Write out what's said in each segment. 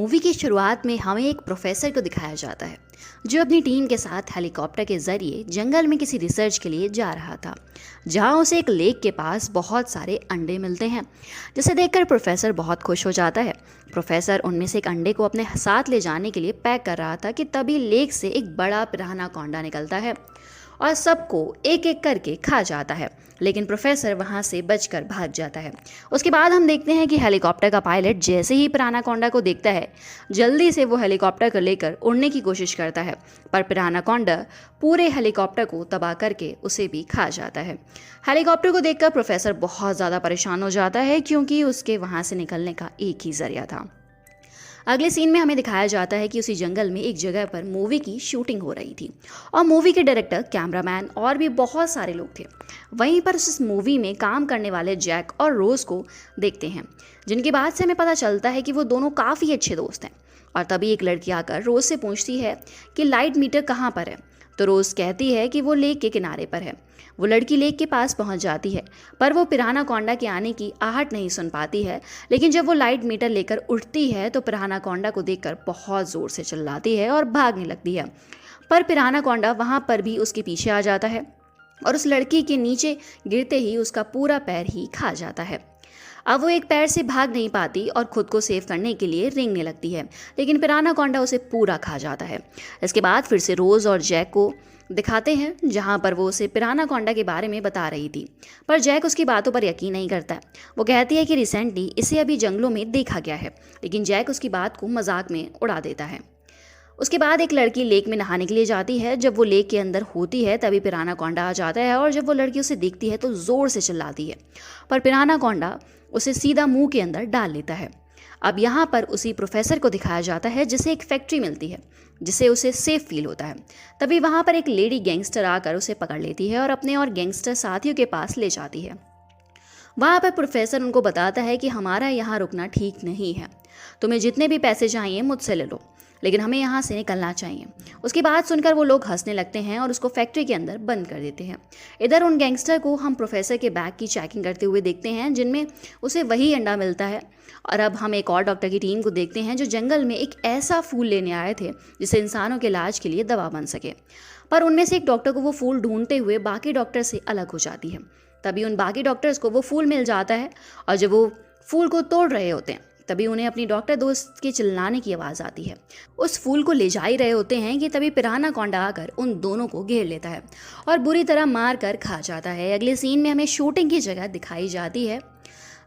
Movie की शुरुआत में हमें एक प्रोफेसर को दिखाया जाता है जो अपनी टीम के साथ हेलीकॉप्टर के जरिए जंगल में किसी रिसर्च के लिए जा रहा था, जहां उसे एक लेक के पास बहुत सारे अंडे मिलते हैं, जिसे देखकर प्रोफेसर बहुत खुश हो जाता है। प्रोफेसर उनमें से एक अंडे को अपने साथ ले जाने के लिए पैक कर रहा था कि तभी लेक से एक बड़ा पिरान्हाकोंडा निकलता है और सबको एक एक करके खा जाता है, लेकिन प्रोफेसर वहां से बचकर भाग जाता है। उसके बाद हम देखते हैं कि हेलीकॉप्टर का पायलट जैसे ही पिरान्हाकोंडा को देखता है, जल्दी से वो हेलीकॉप्टर को लेकर उड़ने की कोशिश करता है, पर पिरान्हाकोंडा पूरे हेलीकॉप्टर को तबाह करके उसे भी खा जाता है। हेलीकॉप्टर को देखकर प्रोफेसर बहुत ज़्यादा परेशान हो जाता है, क्योंकि उसके वहाँ से निकलने का एक ही जरिया था। अगले सीन में हमें दिखाया जाता है कि उसी जंगल में एक जगह पर मूवी की शूटिंग हो रही थी और मूवी के डायरेक्टर, कैमरामैन और भी बहुत सारे लोग थे। वहीं पर उस मूवी में काम करने वाले जैक और रोज को देखते हैं, जिनकी बात से हमें पता चलता है कि वो दोनों काफ़ी अच्छे दोस्त हैं। और तभी एक लड़की आकर रोज से पूछती है कि लाइट मीटर कहाँ पर है, तो रोज कहती है कि वो लेक के किनारे पर है। वो लड़की लेक के पास पहुंच जाती है, पर वो पिरान्हाकोंडा के आने की आहट नहीं सुन पाती है। लेकिन जब वो लाइट मीटर लेकर उठती है तो पिरान्हाकोंडा को देखकर बहुत ज़ोर से चिल्लाती है और भागने लगती है, पर पिरान्हाकोंडा वहाँ पर भी उसके पीछे आ जाता है और उस लड़की के नीचे गिरते ही उसका पूरा पैर ही खा जाता है। अब वो एक पैर से भाग नहीं पाती और खुद को सेव करने के लिए रेंगने लगती है, लेकिन पिरान्हाकोंडा उसे पूरा खा जाता है। इसके बाद फिर से रोज और जैक को दिखाते हैं, जहां पर वो उसे पिरान्हाकोंडा के बारे में बता रही थी, पर जैक उसकी बातों पर यकीन नहीं करता। वो कहती है कि रिसेंटली इसे अभी जंगलों में देखा गया है, लेकिन जैक उसकी बात को मजाक में उड़ा देता है। उसके बाद एक लड़की लेक में नहाने के लिए जाती है। जब वो लेक के अंदर होती है तभी पिरान्हाकोंडा आ जाता है और जब वो लड़की उसे देखती है तो ज़ोर से चिल्लाती है, पर पिरान्हाकोंडा उसे सीधा मुंह के अंदर डाल लेता है। अब यहाँ पर उसी प्रोफेसर को दिखाया जाता है जिसे एक फैक्ट्री मिलती है, जिसे उसे सेफ फील होता है। तभी वहाँ पर एक लेडी गैंगस्टर आकर उसे पकड़ लेती है और अपने और गैंगस्टर साथियों के पास ले जाती है। वहाँ पर प्रोफेसर उनको बताता है कि हमारा यहाँ रुकना ठीक नहीं है, तुम्हें जितने भी पैसे चाहिए मुझसे ले लो, लेकिन हमें यहाँ से निकलना चाहिए। उसकी बात सुनकर वो लोग हंसने लगते हैं और उसको फैक्ट्री के अंदर बंद कर देते हैं। इधर उन गैंगस्टर को हम प्रोफेसर के बैग की चेकिंग करते हुए देखते हैं, जिनमें उसे वही अंडा मिलता है। और अब हम एक और डॉक्टर की टीम को देखते हैं जो जंगल में एक ऐसा फूल लेने आए थे जिसे इंसानों के इलाज के लिए दवा बन सके, पर उनमें से एक डॉक्टर को वो फूल ढूंढते हुए बाकी डॉक्टर से अलग हो जाती है। तभी उन बाकी डॉक्टर्स को वो फूल मिल जाता है और जब वो फूल को तोड़ रहे होते हैं तभी उन्हें अपनी डॉक्टर दोस्त के चिल्लाने की आवाज़ आती है। उस फूल को ले जा ही रहे होते हैं कि तभी पिरान्हाकोंडा आकर उन दोनों को घेर लेता है और बुरी तरह मार कर खा जाता है। अगले सीन में हमें शूटिंग की जगह दिखाई जाती है,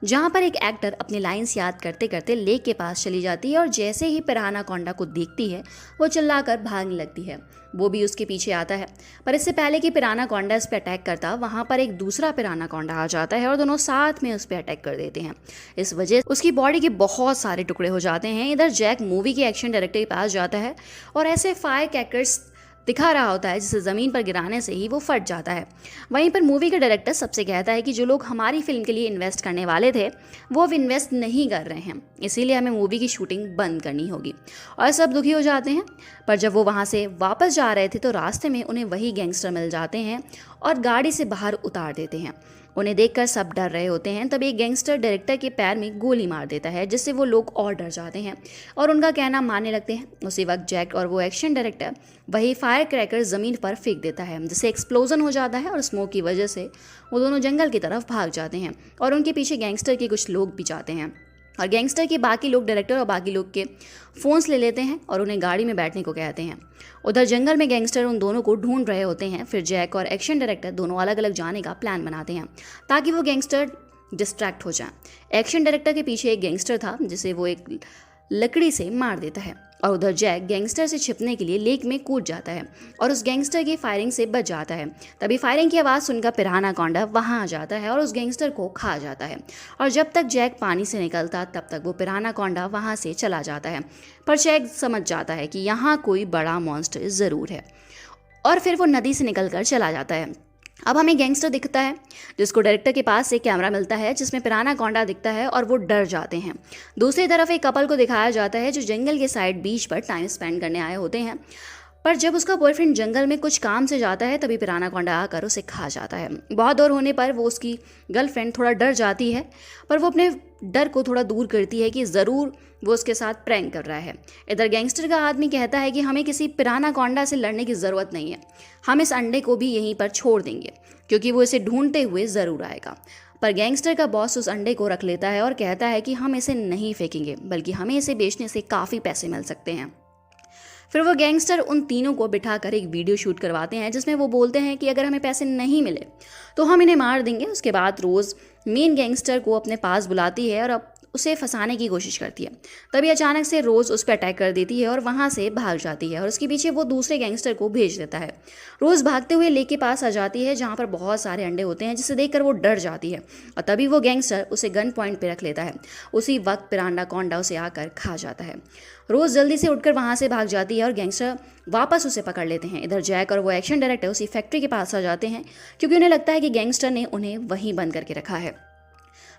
जहाँ पर एक एक्टर अपनी लाइंस याद करते करते लेक के पास चली जाती है और जैसे ही पिरान्हाकोंडा को देखती है वो चिल्लाकर भागने लगती है। वो भी उसके पीछे आता है, पर इससे पहले कि पिरान्हाकोंडा इस पर अटैक करता, वहाँ पर एक दूसरा पिरान्हाकोंडा आ जाता है और दोनों साथ में उस पर अटैक कर देते हैं। इस वजह उसकी बॉडी के बहुत सारे टुकड़े हो जाते हैं। इधर जैक मूवी के एक्शन डायरेक्टर के पास जाता है और ऐसे फायर क्रैकर्स दिखा रहा होता है जिसे ज़मीन पर गिराने से ही वो फट जाता है। वहीं पर मूवी का डायरेक्टर सबसे कहता है कि जो लोग हमारी फिल्म के लिए इन्वेस्ट करने वाले थे वो अब इन्वेस्ट नहीं कर रहे हैं, इसीलिए हमें मूवी की शूटिंग बंद करनी होगी। और सब दुखी हो जाते हैं, पर जब वो वहाँ से वापस जा रहे थे तो रास्ते में उन्हें वही गैंगस्टर मिल जाते हैं और गाड़ी से बाहर उतार देते हैं। उन्हें देखकर सब डर रहे होते हैं। तब एक गैंगस्टर डायरेक्टर के पैर में गोली मार देता है, जिससे वो लोग और डर जाते हैं और उनका कहना मानने लगते हैं। उसी वक्त जैक और वो एक्शन डायरेक्टर वही फायर क्रैकर ज़मीन पर फेंक देता है, जिससे एक्सप्लोजन हो जाता है और स्मोक की वजह से वो दोनों जंगल की तरफ भाग जाते हैं और उनके पीछे गैंगस्टर के कुछ लोग भी जाते हैं। और गैंगस्टर के बाकी लोग डायरेक्टर और बाकी लोग के फ़ोन्स ले लेते हैं और उन्हें गाड़ी में बैठने को कहते हैं। उधर जंगल में गैंगस्टर उन दोनों को ढूंढ रहे होते हैं। फिर जैक और एक्शन डायरेक्टर दोनों अलग अलग जाने का प्लान बनाते हैं ताकि वो गैंगस्टर डिस्ट्रैक्ट हो जाए। एक्शन डायरेक्टर के पीछे एक गैंगस्टर था जिसे वो एक लकड़ी से मार देता है और उधर जैक गैंगस्टर से छिपने के लिए लेक में कूद जाता है और उस गैंगस्टर की फायरिंग से बच जाता है। तभी फायरिंग की आवाज़ सुनकर पिरान्हाकोंडा वहाँ आ जाता है और उस गैंगस्टर को खा जाता है। और जब तक जैक पानी से निकलता तब तक वो पिरान्हाकोंडा वहाँ से चला जाता है, पर जैक समझ जाता है कि यहाँ कोई बड़ा मॉन्स्टर ज़रूर है और फिर वो नदी से निकल कर चला जाता है। अब हमें गैंगस्टर दिखता है जिसको डायरेक्टर के पास से कैमरा मिलता है जिसमें पिरान्हाकोंडा दिखता है और वो डर जाते हैं। दूसरी तरफ एक कपल को दिखाया जाता है जो जंगल के साइड बीच पर टाइम स्पेंड करने आए होते हैं। पर जब उसका बॉयफ्रेंड जंगल में कुछ काम से जाता है तभी पिरानाकोंडा आकर उसे खा जाता है। बहुत दूर होने पर वो उसकी गर्लफ्रेंड थोड़ा डर जाती है, पर वो अपने डर को थोड़ा दूर करती है कि ज़रूर वो उसके साथ प्रैंक कर रहा है। इधर गैंगस्टर का आदमी कहता है कि हमें किसी पिरानाकोंडा से लड़ने की ज़रूरत नहीं है, हम इस अंडे को भी यहीं पर छोड़ देंगे क्योंकि वो इसे ढूंढते हुए ज़रूर आएगा। पर गैंगस्टर का बॉस उस अंडे को रख लेता है और कहता है कि हम इसे नहीं फेंकेंगे, बल्कि हमें इसे बेचने से काफ़ी पैसे मिल सकते हैं। फिर वो गैंगस्टर उन तीनों को बिठाकर एक वीडियो शूट करवाते हैं जिसमें वो बोलते हैं कि अगर हमें पैसे नहीं मिले तो हम इन्हें मार देंगे। उसके बाद रोज़ मेन गैंगस्टर को अपने पास बुलाती है और अब उसे फंसाने की कोशिश करती है। तभी अचानक से रोज़ उस पर अटैक कर देती है और वहाँ से भाग जाती है और उसके पीछे वो दूसरे गैंगस्टर को भेज देता है। रोज़ भागते हुए लेक के पास आ जाती है जहाँ पर बहुत सारे अंडे होते हैं, जिसे देखकर वो डर जाती है और तभी वो गैंगस्टर उसे गन पॉइंट पे रख लेता है। उसी वक्त पिरानाकोंडा उसे आकर खा जाता है। रोज़ जल्दी से उठकर वहाँ से भाग जाती है और गैंगस्टर वापस उसे पकड़ लेते हैं। इधर जैक और वो एक्शन डायरेक्टर उसी फैक्ट्री के पास आ जाते हैं क्योंकि उन्हें लगता है कि गैंगस्टर ने उन्हें वहीं बंद करके रखा है।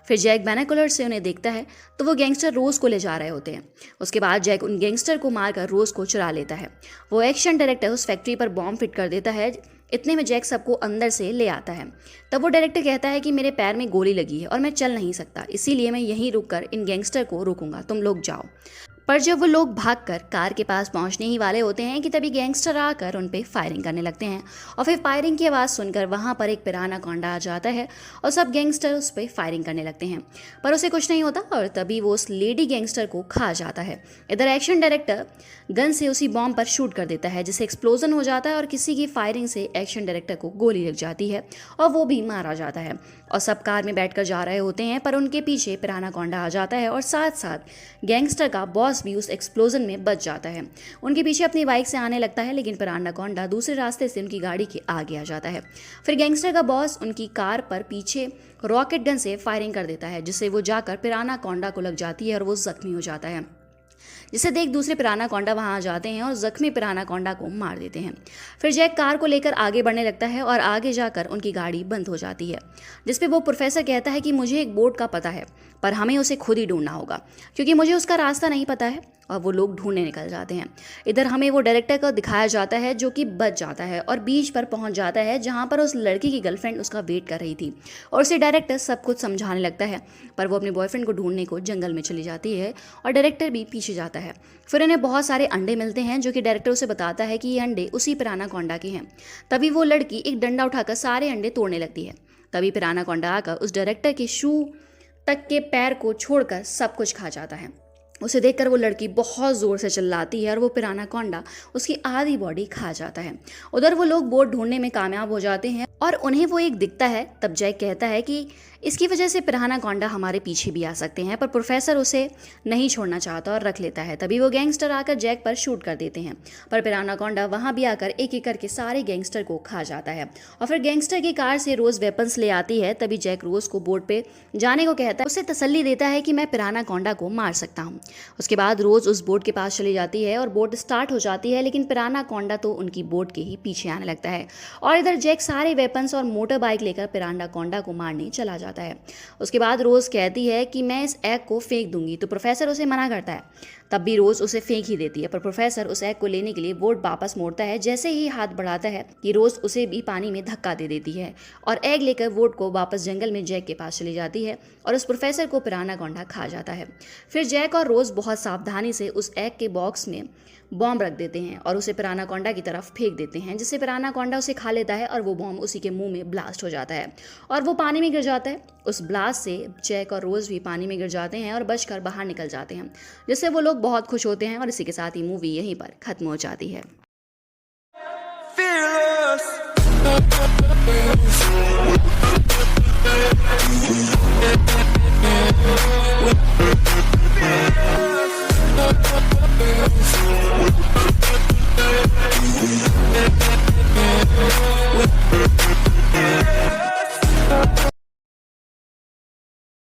फिर जैक बाइनोकुलर से उन्हें देखता है तो वो गैंगस्टर रोज़ को ले जा रहे होते हैं। उसके बाद जैक उन गैंगस्टर को मारकर रोज़ को चुरा लेता है। वो एक्शन डायरेक्टर उस फैक्ट्री पर बॉम्ब फिट कर देता है। इतने में जैक सबको अंदर से ले आता है। तब वो डायरेक्टर कहता है कि मेरे पैर में गोली लगी है और मैं चल नहीं सकता, इसीलिए मैं यहीं रुककर इन गैंगस्टर को रोकूंगा, तुम लोग जाओ। पर जब वो लोग भागकर कार के पास पहुंचने ही वाले होते हैं कि तभी गैंगस्टर आकर उन पे फायरिंग करने लगते हैं और फिर फायरिंग की आवाज़ सुनकर वहां पर एक पिरानाकोंडा आ जाता है और सब गैंगस्टर उस पर फायरिंग करने लगते हैं, पर उसे कुछ नहीं होता और तभी वो उस लेडी गैंगस्टर को खा जाता है। इधर एक्शन डायरेक्टर गन से उसी बॉम्ब पर शूट कर देता है जिससे एक्सप्लोजन हो जाता है और किसी की फायरिंग से एक्शन डायरेक्टर को गोली लग जाती है और वो भी मारा जाता है। और सब कार में बैठकर जा रहे होते हैं पर उनके पीछे पिरानाकोंडा आ जाता है और साथ साथ गैंगस्टर का बॉस भी उस एक्सप्लोजन में बच जाता है। उनके पीछे अपनी बाइक से आने लगता है लेकिन पिरानाकोंडा दूसरे रास्ते से उनकी गाड़ी के आगे आ जाता है। फिर गैंगस्टर का बॉस उनकी कार पर पीछे रॉकेट गन से फायरिंग कर देता है जिससे वो जाकर पिरानाकोंडा को लग जाती है और वो जख्मी हो जाता है, जिसे देख दूसरे पिरानाकोंडा वहां आ जाते हैं और जख्मी पिरानाकोंडा को मार देते हैं। फिर जैक कार को लेकर आगे बढ़ने लगता है और आगे जाकर उनकी गाड़ी बंद हो जाती है, जिसपे वो प्रोफेसर कहता है कि मुझे एक बोट का पता है पर हमें उसे खुद ही ढूंढना होगा क्योंकि मुझे उसका रास्ता नहीं पता है। और वो लोग ढूंढने निकल जाते हैं। इधर हमें वो डायरेक्टर को दिखाया जाता है जो कि बच जाता है और बीच पर पहुंच जाता है जहां पर उस लड़की की गर्लफ्रेंड उसका वेट कर रही थी और उसे डायरेक्टर सब कुछ समझाने लगता है, पर वो अपने बॉयफ्रेंड को ढूंढने को जंगल में चली जाती है और डायरेक्टर भी पीछे जाता है। फिर उन्हें बहुत सारे अंडे मिलते हैं जो कि डायरेक्टर उसे बताता है कि ये अंडे उसी पिरानाकोंडा के हैं। तभी वो लड़की एक डंडा उठाकर सारे अंडे तोड़ने लगती है। तभी पिरानाकोंडा आकर उस डायरेक्टर के शू तक के पैर को छोड़कर सब कुछ खा जाता है। उसे देखकर वो लड़की बहुत ज़ोर से चिल्लाती है और वो पिरानाकोंडा उसकी आधी बॉडी खा जाता है। उधर वो लोग बोट ढूंढने में कामयाब हो जाते हैं और उन्हें वो एक दिखता है। तब जैक कहता है कि इसकी वजह से पिरानाकोंडा हमारे पीछे भी आ सकते हैं, पर प्रोफेसर उसे नहीं छोड़ना चाहता और रख लेता है। तभी वो गैंगस्टर आकर जैक पर शूट कर देते हैं, पर पिरानाकोंडा वहां भी आकर एक एक करके सारे गैंगस्टर को खा जाता है। और फिर गैंगस्टर की कार से रोज़ वेपन्स ले आती है। तभी जैक रोज़ को बोट पे जाने को कहता है, उसे तसल्ली देता है कि मैं पिरानाकोंडा को मार सकता हूँ। उसके बाद रोज़ उस बोट के पास चली जाती है और बोट स्टार्ट हो जाती है, लेकिन पिरानाकोंडा तो उनकी बोट के ही पीछे आने लगता है। और इधर जैक सारे वेपन्स और मोटर बाइक लेकर पिरानाकोंडा को मारने चला जाता है। उसके बाद रोज़ कहती है कि मैं इस एग को फेंक दूंगी, तो प्रोफेसर उसे मना करता है। तब भी रोज़ उसे फेंक ही देती है, पर प्रोफेसर उस एग को लेने के लिए बोट वापस मोड़ता है। जैसे ही हाथ बढ़ाता है कि रोज़ उसे भी पानी में धक्का दे देती है और एग लेकर बोट को वापस जंगल में जैक के पास चली जाती है और उस प्रोफेसर को पिरानाकोंडा खा जाता है। फिर जैक और रोज़ बहुत सावधानी से उस एग के बॉक्स में बॉम्ब रख देते हैं और उसे पिरानाकोंडा की तरफ फेंक देते हैं, जिससे पिरानाकोंडा उसे खा लेता है और वो बॉम्ब उसी के मुंह में ब्लास्ट हो जाता है और वो पानी में गिर जाता है। उस ब्लास्ट से जैक और रोज़ भी पानी में गिर जाते हैं और बचकर बाहर निकल जाते हैं, जिससे वो लोग बहुत खुश होते हैं और इसी के साथ ही मूवी यहीं पर खत्म हो जाती है।